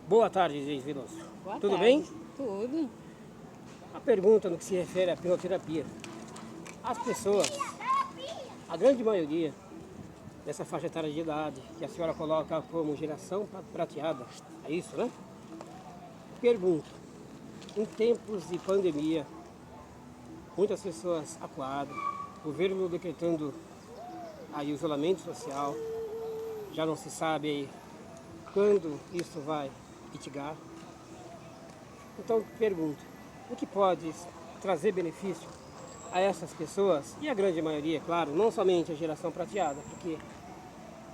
Boa tarde, Geis Veloso. Boa Tudo tarde. bem? Tudo. A pergunta no que se refere à pinoterapia. As pessoas, a grande maioria dessa faixa etária de idade, que a senhora coloca como geração prateada, é isso, né? Pergunto, em tempos de pandemia, muitas pessoas acuadas, governo decretando aí o isolamento social, já não se sabe aí quando isso vai mitigar. Então pergunto, o que pode trazer benefício a essas pessoas, e a grande maioria, claro, não somente a geração prateada, porque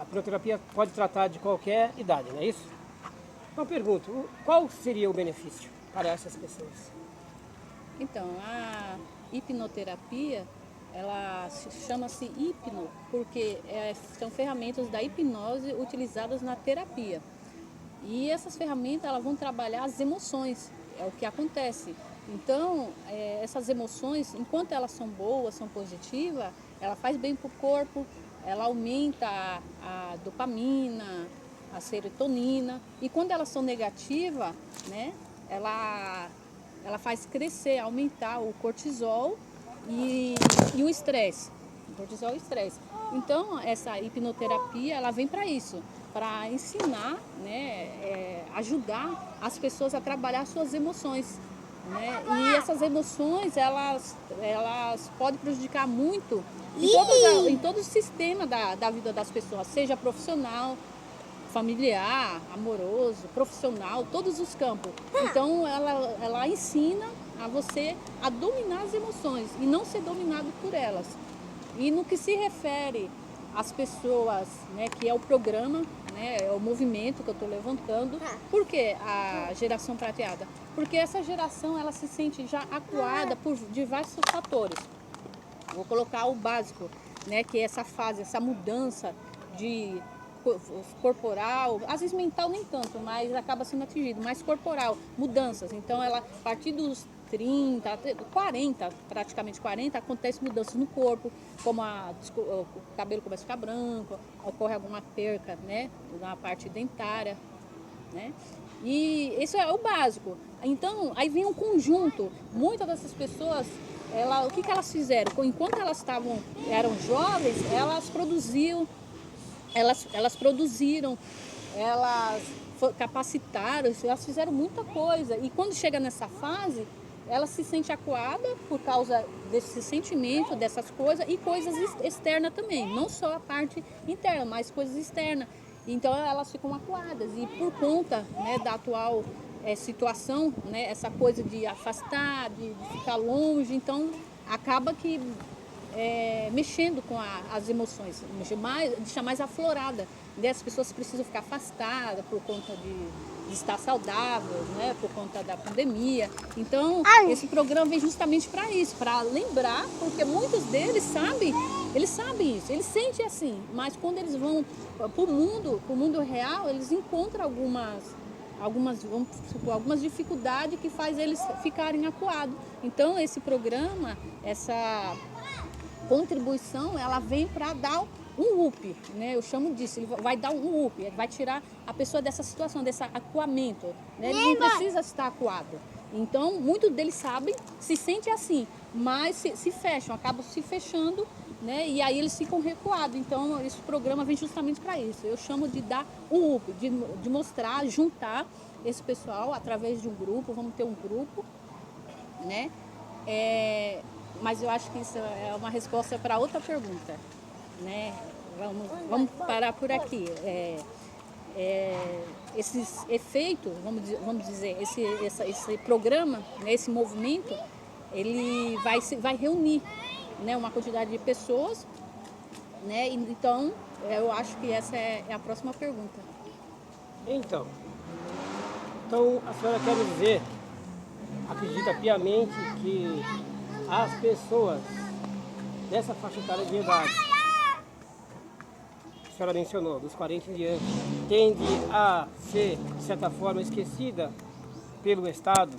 a pinoterapia pode tratar de qualquer idade, não é isso? Então pergunto, qual seria o benefício para essas pessoas? Então, a hipnoterapia, ela chama-se hipno, porque são ferramentas da hipnose utilizadas na terapia. E essas ferramentas elas vão trabalhar as emoções, é o que acontece. Então, essas emoções, enquanto elas são boas, são positivas, ela faz bem para o corpo, ela aumenta a dopamina, a serotonina. E quando elas são negativas, né, ela faz crescer, aumentar o cortisol e o estresse. O cortisol e o estresse. Então, essa hipnoterapia, ela vem para isso, para ensinar, né, ajudar as pessoas a trabalhar suas emoções. Né? E essas emoções, elas podem prejudicar muito em todo o sistema da vida das pessoas, seja profissional, familiar, amoroso, profissional, todos os campos. Então ela ensina a você a dominar as emoções e não ser dominado por elas. E no que se refere às pessoas, né, que é o programa, né, é o movimento que eu estou levantando, por que a geração prateada? Porque essa geração ela se sente já acuada por diversos fatores. Vou colocar o básico, né, que é essa fase, essa mudança de corporal, às vezes mental nem tanto, mas acaba sendo atingido, mas corporal, mudanças. Então ela, a partir dos 30, 40, praticamente 40, acontece mudanças no corpo, como o cabelo começa a ficar branco, ocorre alguma perca, né, na parte dentária, né? E isso é o básico. Então, aí vem um conjunto. Muitas dessas pessoas, o que elas fizeram? Enquanto elas eram jovens, elas produziram, elas capacitaram, elas fizeram muita coisa. E quando chega nessa fase, ela se sente acuada por causa desse sentimento, dessas coisas e coisas externas também. Não só a parte interna, mas coisas externas. Então elas ficam acuadas. E por conta, né, da atual situação, né, essa coisa de afastar, de ficar longe, então acaba que mexendo com as emoções, deixa mais aflorada. Né? As pessoas precisam ficar afastadas por conta de estar saudável, né? Por conta da pandemia. Então, esse programa vem justamente para isso, para lembrar, porque muitos deles sabem isso, eles sentem assim, mas quando eles vão para o mundo real, eles encontram algumas dificuldades que faz eles ficarem acuados. Então, esse programa, essa contribuição, ela vem para dar um up, né? Eu chamo disso, ele vai dar um up, ele vai tirar a pessoa dessa situação, desse acuamento, né? Ele não precisa estar acuado. Então, muitos deles sabem, se sentem assim, mas se fecham, acabam se fechando, né? E aí eles ficam recuados. Então, esse programa vem justamente para isso. Eu chamo de dar um up, de mostrar, juntar esse pessoal através de um grupo, vamos ter um grupo, né? Mas eu acho que isso é uma resposta para outra pergunta, né? Vamos parar por aqui. Esses efeitos, vamos dizer, esse programa, né, esse movimento, ele vai reunir, né, uma quantidade de pessoas, né? Então, eu acho que essa é a próxima pergunta. Então a senhora quer dizer, acredita piamente que as pessoas dessa faixa etária de idade, a senhora mencionou, dos 40 em diante, tende a ser, de certa forma, esquecida pelo Estado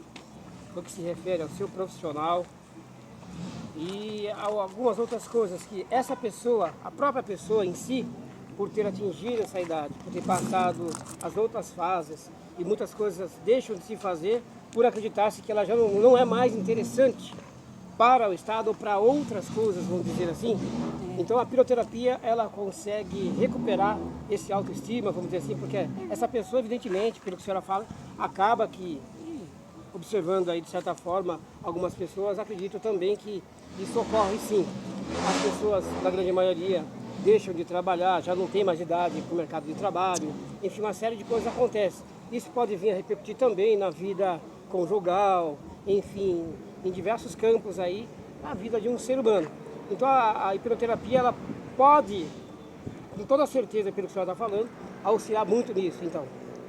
no que se refere ao seu profissional e a algumas outras coisas que essa pessoa, a própria pessoa em si, por ter atingido essa idade, por ter passado as outras fases e muitas coisas deixam de se fazer por acreditar-se que ela já não é mais interessante para o Estado ou para outras coisas, vamos dizer assim. Então a piroterapia, ela consegue recuperar esse autoestima, vamos dizer assim, porque essa pessoa, evidentemente, pelo que a senhora fala, acaba que, observando aí de certa forma, algumas pessoas acreditam também que isso ocorre sim. As pessoas, na grande maioria, deixam de trabalhar, já não tem mais idade para o mercado de trabalho, enfim, uma série de coisas acontece. Isso pode vir a repercutir também na vida conjugal, enfim, em diversos campos aí, na vida de um ser humano. Então a hipnoterapia, ela pode, com toda certeza, pelo que a senhora está falando, auxiliar muito nisso, então.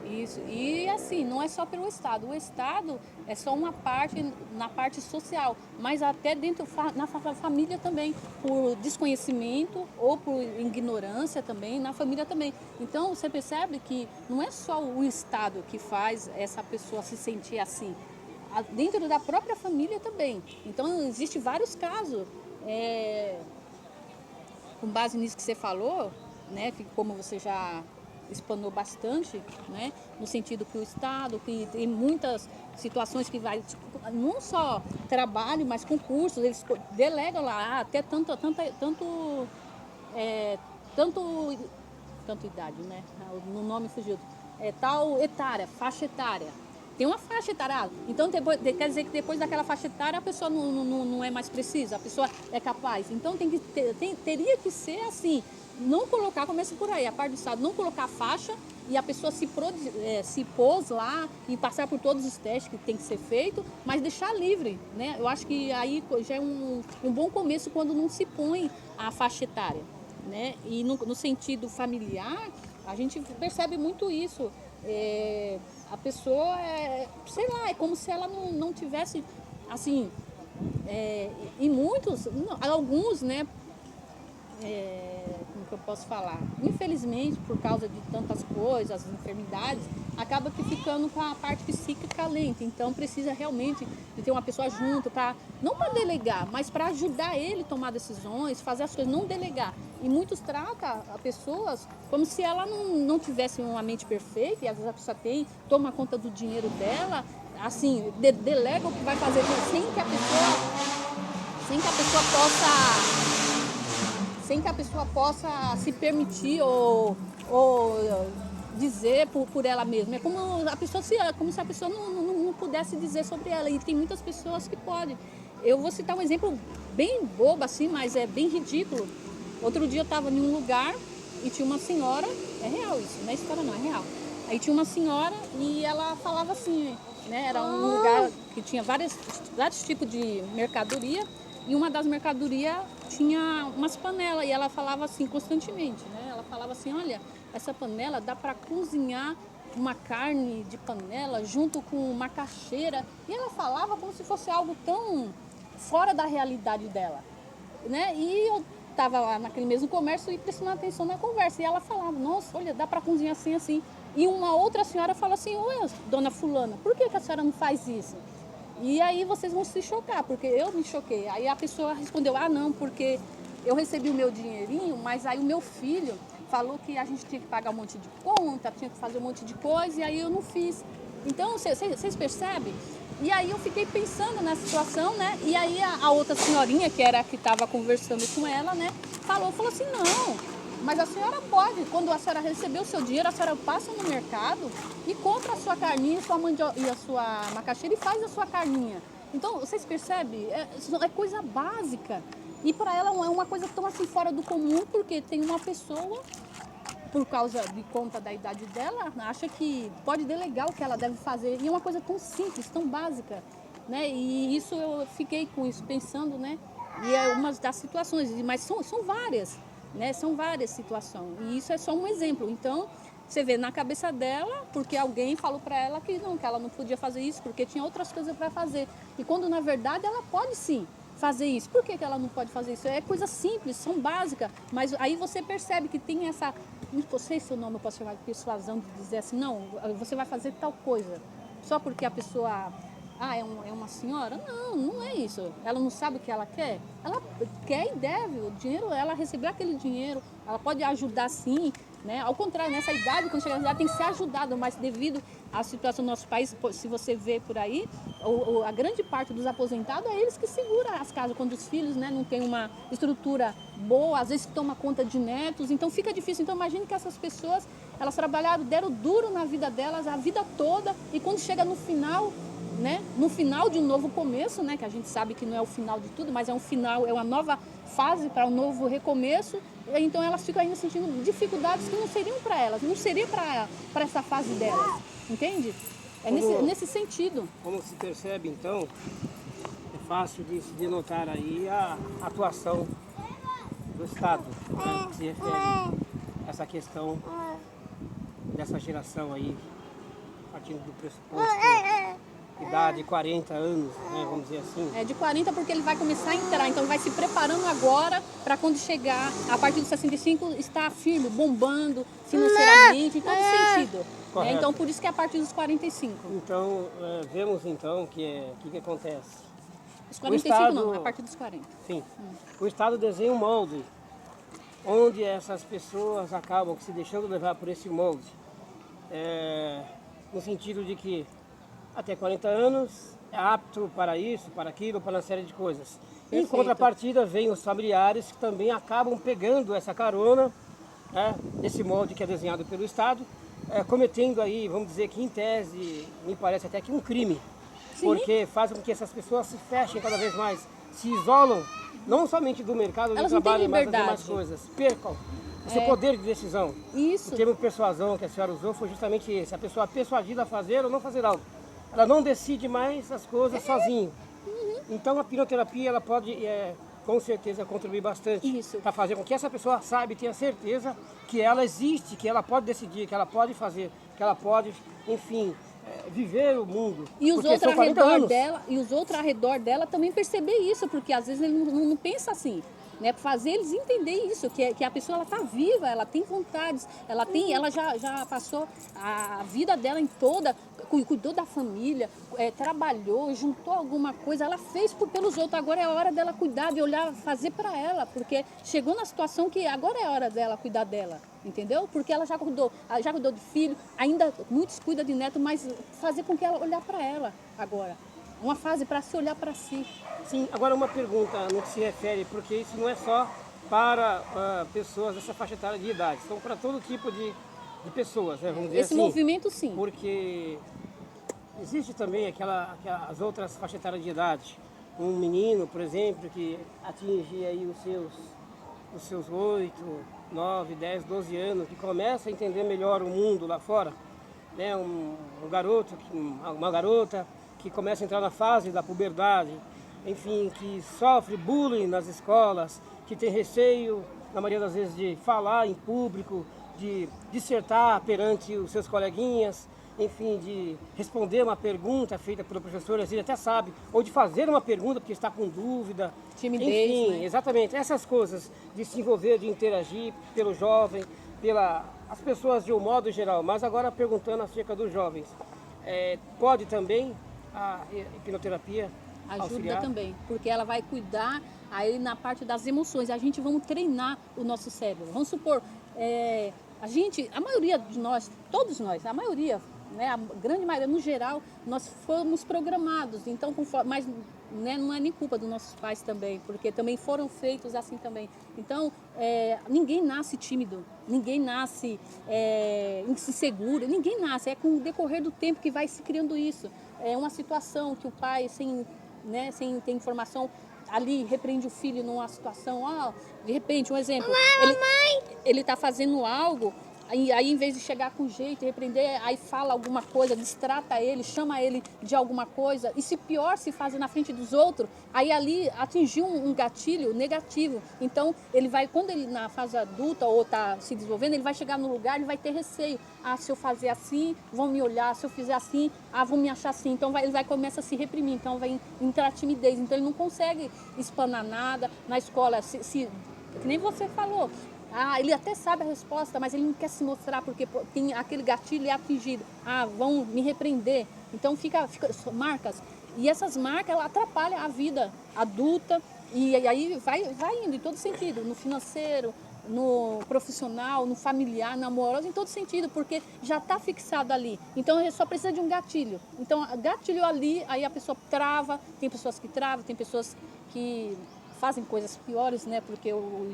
Isso, e assim, não é só pelo Estado. O Estado é só uma parte, na parte social, mas até dentro, na família também, por desconhecimento ou por ignorância também, na família também. Então, você percebe que não é só o Estado que faz essa pessoa se sentir assim, dentro da própria família também. Então, existem vários casos, com base nisso que você falou, né, que como você já explanou bastante, né, no sentido que o Estado, que tem muitas situações que vai, tipo, não só trabalho, mas concursos, eles delegam lá até tanto idade, né, no nome fugiu, tal etária, faixa etária. Tem uma faixa etária, então quer dizer que depois daquela faixa etária a pessoa não é mais precisa, a pessoa é capaz. Então teria que ser assim, não colocar, começa por aí, a parte do Estado, não colocar a faixa e a pessoa se pôs lá e passar por todos os testes que tem que ser feito, mas deixar livre, né? Eu acho que aí já é um bom começo quando não se põe a faixa etária, né? E no sentido familiar, a gente percebe muito isso. A pessoa, sei lá, é como se ela não tivesse, assim, e muitos, alguns, né, como que eu posso falar? Infelizmente, por causa de tantas coisas, as enfermidades, acaba que ficando com a parte psíquica lenta. Então, precisa realmente de ter uma pessoa junto, não para delegar, mas para ajudar ele a tomar decisões, fazer as coisas, não delegar. E muitos tratam as pessoas como se ela não tivesse uma mente perfeita, e às vezes a pessoa toma conta do dinheiro dela, assim, delega o que vai fazer sem que a pessoa possa se permitir ou dizer por ela mesma. É como se a pessoa não pudesse dizer sobre ela. E tem muitas pessoas que podem. Eu vou citar um exemplo bem bobo assim, mas é bem ridículo. Outro dia eu estava em um lugar e tinha uma senhora, é real isso, não é história não, é real. Aí tinha uma senhora e ela falava assim, né? Era um lugar que tinha vários tipos de mercadoria. E uma das mercadorias tinha umas panelas e ela falava assim constantemente, né? Ela falava assim, olha, essa panela dá para cozinhar uma carne de panela junto com macaxeira. E ela falava como se fosse algo tão fora da realidade dela, né? E eu estava lá naquele mesmo comércio e prestando atenção na conversa. E ela falava, nossa, olha, dá para cozinhar assim, assim. E uma outra senhora fala assim, oi, dona fulana, por que a senhora não faz isso? E aí vocês vão se chocar, porque eu me choquei. Aí a pessoa respondeu, não, porque eu recebi o meu dinheirinho, mas aí o meu filho falou que a gente tinha que pagar um monte de conta, tinha que fazer um monte de coisa, e aí eu não fiz. Então, vocês percebem? E aí eu fiquei pensando na situação, né? E aí a outra senhorinha, que era a que estava conversando com ela, né? Falou assim, não... Mas a senhora pode, quando a senhora receber o seu dinheiro, a senhora passa no mercado e compra a sua carninha e a sua macaxeira e faz a sua carninha. Então, vocês percebem? É coisa básica. E para ela é uma coisa tão assim fora do comum, porque tem uma pessoa, por causa de conta da idade dela, acha que pode delegar o que ela deve fazer. E é uma coisa tão simples, tão básica, né? E isso eu fiquei com isso pensando, né? E é uma das situações, mas são várias. Né? São várias situações e isso é só um exemplo. Então você vê na cabeça dela porque alguém falou para ela que ela não podia fazer isso porque tinha outras coisas para fazer, e quando na verdade ela pode sim fazer isso. Por que ela não pode fazer isso? É coisa simples, são básicas, mas aí você percebe que tem essa, não sei se o nome eu posso chamar de persuasão, de dizer assim, não, você vai fazer tal coisa só porque a pessoa é uma senhora? Não é isso. Ela não sabe o que ela quer? Ela quer e deve. O dinheiro, ela recebeu aquele dinheiro, ela pode ajudar sim, né? Ao contrário, nessa idade, quando chega na idade, tem que ser ajudado, mas devido à situação do nosso país, se você vê por aí, a grande parte dos aposentados é eles que seguram as casas, quando os filhos, né, não tem uma estrutura boa, às vezes toma conta de netos, então fica difícil. Então imagine que essas pessoas, elas trabalharam, deram duro na vida delas a vida toda, e quando chega no final, né, no final de um novo começo, né, que a gente sabe que não é o final de tudo, mas é um final, é uma nova fase para um novo recomeço, então elas ficam ainda sentindo dificuldades que não seriam para elas, não seria para essa fase delas, entende? É nesse sentido. Como se percebe, então, é fácil de se denotar aí a atuação do Estado, né, que se refere a essa questão dessa geração aí, partindo do pressuposto idade 40 anos, né, vamos dizer assim. É de 40 porque ele vai começar a entrar, então vai se preparando agora para quando chegar, a partir dos 65, estar firme, bombando financeiramente, em todo sentido. Então por isso que é a partir dos 45. Então, vemos então que acontece. Os 45 Estado, não, a partir dos 40. Sim. O Estado desenha um molde, onde essas pessoas acabam se deixando levar por esse molde. No sentido de que até 40 anos é apto para isso, para aquilo, para uma série de coisas. Perfeito. Em contrapartida, vem os familiares que também acabam pegando essa carona, né, esse molde que é desenhado pelo Estado, cometendo aí, vamos dizer que em tese, me parece até que um crime. Sim. Porque faz com que essas pessoas se fechem cada vez mais, se isolam, não somente do mercado de trabalho, mas das demais coisas, percam esse poder de decisão. Isso. O termo persuasão que a senhora usou foi justamente esse, a pessoa persuadida a fazer ou não fazer algo. Ela não decide mais as coisas sozinho. Então a pinoterapia ela pode, com certeza, contribuir bastante para fazer com que essa pessoa saiba e tenha certeza que ela existe, que ela pode decidir, que ela pode fazer, que ela pode, enfim, viver o mundo. E os outros ao redor dela, ao redor dela também perceber isso, porque às vezes ele não pensa assim. Né, para fazer eles entenderem isso, que a pessoa está viva, ela tem vontades, ela já passou a vida dela em toda, cuidou da família, trabalhou, juntou alguma coisa, ela fez pelos outros, agora é a hora dela cuidar, de olhar, fazer para ela, porque chegou na situação que agora é a hora dela cuidar dela, entendeu? Porque ela já cuidou de filho, ainda muitos cuidam de neto, mas fazer com que ela olhar para ela agora. Uma fase para se olhar para si. Sim, agora uma pergunta no que se refere, porque isso não é só para pessoas dessa faixa etária de idade, são para todo tipo de pessoas, né? Vamos dizer Esse assim. movimento sim. Porque existe também as outras faixas etárias de idade. Um menino, por exemplo, que atinge aí os seus 8, 9, 10, 12 anos, que começa a entender melhor o mundo lá fora, né? Um garoto, uma garota, que começa a entrar na fase da puberdade, enfim, que sofre bullying nas escolas, que tem receio, na maioria das vezes, de falar em público, de dissertar perante os seus coleguinhas, enfim, de responder uma pergunta feita pelo professor, às vezes até sabe, ou de fazer uma pergunta porque está com dúvida. Timidez, enfim, né? Exatamente, essas coisas de se envolver, de interagir pelo jovem, as pessoas de um modo geral. Mas agora perguntando acerca dos jovens, pode também a hipnoterapia ajuda auxiliar? Também, porque ela vai cuidar aí na parte das emoções. A gente vamos treinar o nosso cérebro. Vamos supor, a maioria de nós, todos nós, a maioria, né, a grande maioria, no geral, nós fomos programados. Então, mas né, não é nem culpa dos nossos pais também, porque também foram feitos assim também. Então, ninguém nasce tímido, ninguém nasce inseguro, ninguém nasce. É com o decorrer do tempo que vai se criando isso. É uma situação que o pai, sem ter informação, ali repreende o filho numa situação, de repente, um exemplo, ele está fazendo algo, aí em vez de chegar com jeito e repreender, aí fala alguma coisa, distrata ele, chama ele de alguma coisa, e se pior se faz na frente dos outros, aí ali atingiu um gatilho negativo. Então ele vai, quando ele na fase adulta ou está se desenvolvendo, ele vai chegar no lugar, ele vai ter receio. Se eu fazer assim, vão me olhar, se eu fizer assim, vão me achar assim. Então ele começa a se reprimir, então vai entrar a timidez, então ele não consegue explanar nada na escola, que nem você falou. Ele até sabe a resposta, mas ele não quer se mostrar porque tem aquele gatilho atingido. Vão me repreender. Então fica marcas. E essas marcas, ela atrapalham a vida adulta. E aí vai indo em todo sentido, no financeiro, no profissional, no familiar, na amorosa, em todo sentido, porque já está fixado ali. Então, ele só precisa de um gatilho. Então, gatilho ali, aí a pessoa trava, tem pessoas que travam, tem pessoas que fazem coisas piores, né? Porque o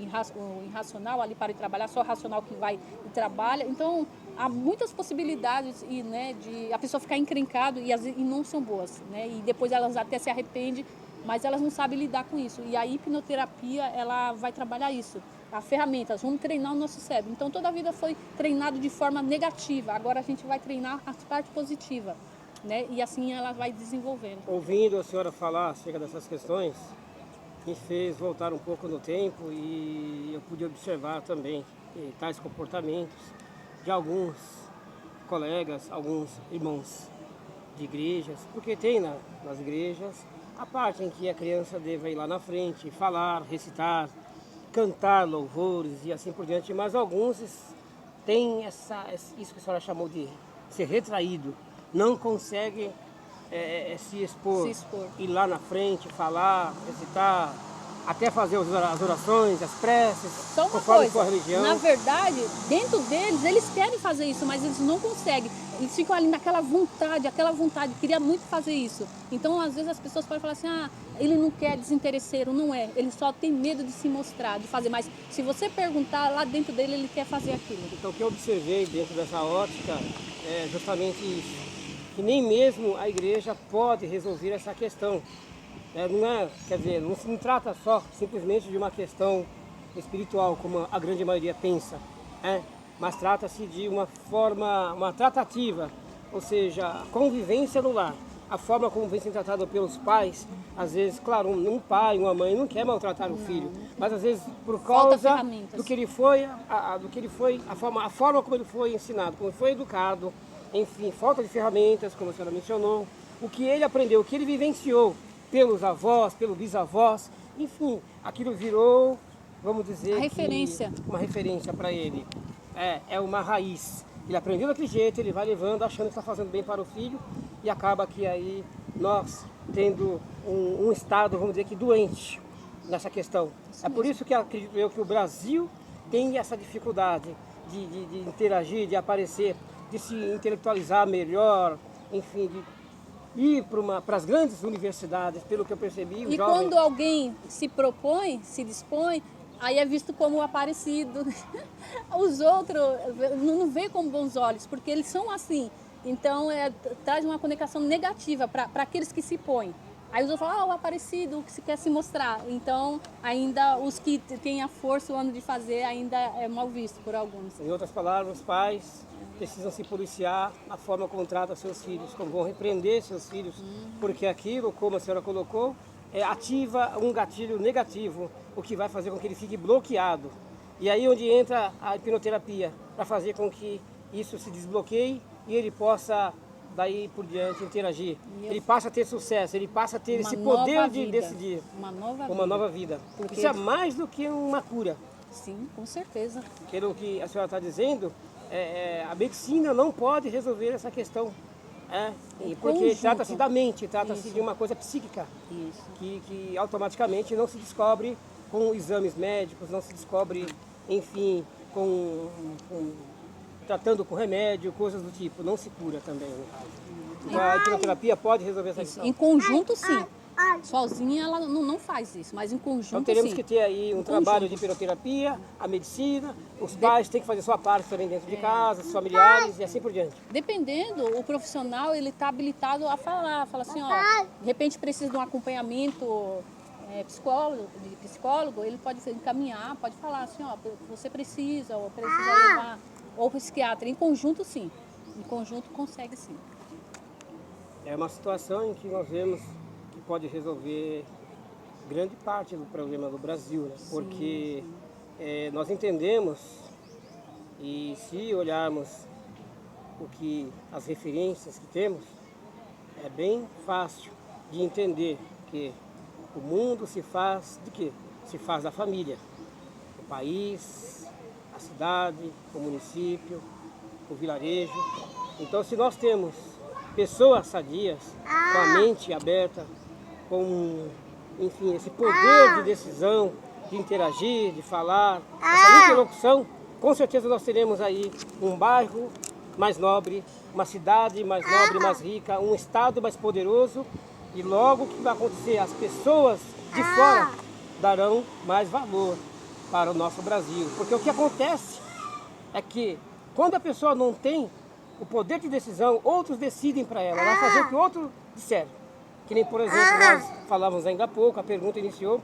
irracional ali para de trabalhar, só o racional que vai e trabalha. Então, há muitas possibilidades e, né, de a pessoa ficar encrencado e não são boas, né? E depois elas até se arrependem, mas elas não sabem lidar com isso. E a hipnoterapia, ela vai trabalhar isso. As ferramentas, vamos treinar o nosso cérebro. Então, toda a vida foi treinado de forma negativa. Agora a gente vai treinar a parte positiva, né? E assim ela vai desenvolvendo. Ouvindo a senhora falar acerca dessas questões, me fez voltar um pouco no tempo e eu pude observar também tais comportamentos de alguns colegas, alguns irmãos de igrejas, porque tem nas igrejas a parte em que a criança deve ir lá na frente, falar, recitar, cantar louvores e assim por diante, mas alguns têm isso que a senhora chamou de ser retraído, não conseguem se expor, ir lá na frente, falar, recitar, até fazer as orações, as preces, só uma conforme coisa, sua religião. Na verdade, dentro deles, eles querem fazer isso, mas eles não conseguem. Eles ficam ali naquela vontade, queria muito fazer isso. Então, às vezes, as pessoas podem falar assim, ele não quer, desinteresseiro, não é. Ele só tem medo de se mostrar, de fazer. Mas se você perguntar, lá dentro dele, ele quer fazer aquilo. Então, o que eu observei dentro dessa ótica é justamente isso, que nem mesmo a igreja pode resolver essa questão. Quer dizer, não se trata só simplesmente de uma questão espiritual, como a grande maioria pensa, mas trata-se de uma tratativa, ou seja, a convivência no lar, a forma como vem sendo tratado pelos pais. Às vezes, claro, um pai, uma mãe não quer maltratar o filho, mas às vezes por causa do que ele foi, a forma como ele foi ensinado, como ele foi educado, enfim, falta de ferramentas, como a senhora mencionou, o que ele aprendeu, o que ele vivenciou pelos avós, pelos bisavós, enfim, aquilo virou, vamos dizer, uma referência para ele. É uma raiz. Ele aprendeu daquele jeito, ele vai levando, achando que está fazendo bem para o filho, e acaba que aí nós tendo um estado, vamos dizer que doente nessa questão. É por isso que acredito eu que o Brasil tem essa dificuldade de interagir, de aparecer, de se intelectualizar melhor, enfim, de ir para as grandes universidades, pelo que eu percebi. E quando alguém se propõe, se dispõe, aí é visto como aparecido. Os outros não veem com bons olhos, porque eles são assim. Então, traz uma comunicação negativa para aqueles que se põem. Aí os outros falam, o aparecido, que se quer se mostrar. Então, ainda os que têm a força, o ano de fazer, ainda é mal visto por alguns. Em outras palavras, os pais precisam se policiar na forma como tratam seus filhos, como vão repreender seus filhos, porque aquilo, como a senhora colocou, ativa um gatilho negativo, o que vai fazer com que ele fique bloqueado. E aí onde entra a hipnoterapia, para fazer com que isso se desbloqueie e ele possa, daí por diante, interagir. Ele passa a ter sucesso, ele passa a ter esse poder de decidir. Uma nova vida. Porque isso é mais do que uma cura. Sim, com certeza. Pelo que a senhora está dizendo, a medicina não pode resolver essa questão. Porque trata-se da mente, trata-se de uma coisa psíquica, que automaticamente não se descobre com exames médicos, não se descobre, enfim, tratando com remédio, coisas do tipo, não se cura também, no caso. Então, a hipnoterapia pode resolver essa questão? Em conjunto, sim. Sozinha ela não faz isso, mas em conjunto, então teremos sim. que ter aí um trabalho de hipnoterapia, a medicina, os pais têm que fazer sua parte também dentro de casa, os familiares e assim por diante. Dependendo, o profissional ele está habilitado a falar, fala assim, de repente precisa de um acompanhamento psicólogo, ele pode encaminhar, pode falar assim, você precisa, ou precisa levar, ou psiquiatra. Em conjunto, sim. Em conjunto consegue, sim. É uma situação em que nós vemos que pode resolver grande parte do problema do Brasil, né? Porque nós entendemos, e se olharmos as referências que temos, é bem fácil de entender que o mundo se faz de quê? Se faz da família, o país, a cidade, o município, o vilarejo. Então, se nós temos pessoas sadias, com a mente aberta, com, enfim, esse poder de decisão, de interagir, de falar, essa interlocução, com certeza nós teremos aí um bairro mais nobre, uma cidade mais nobre, mais rica, um estado mais poderoso. E logo o que vai acontecer? As pessoas de fora darão mais valor para o nosso Brasil. Porque o que acontece é que quando a pessoa não tem o poder de decisão, outros decidem para ela. Ela vai fazer o que outros disseram. Que nem, por exemplo, nós falávamos ainda há pouco, a pergunta iniciou,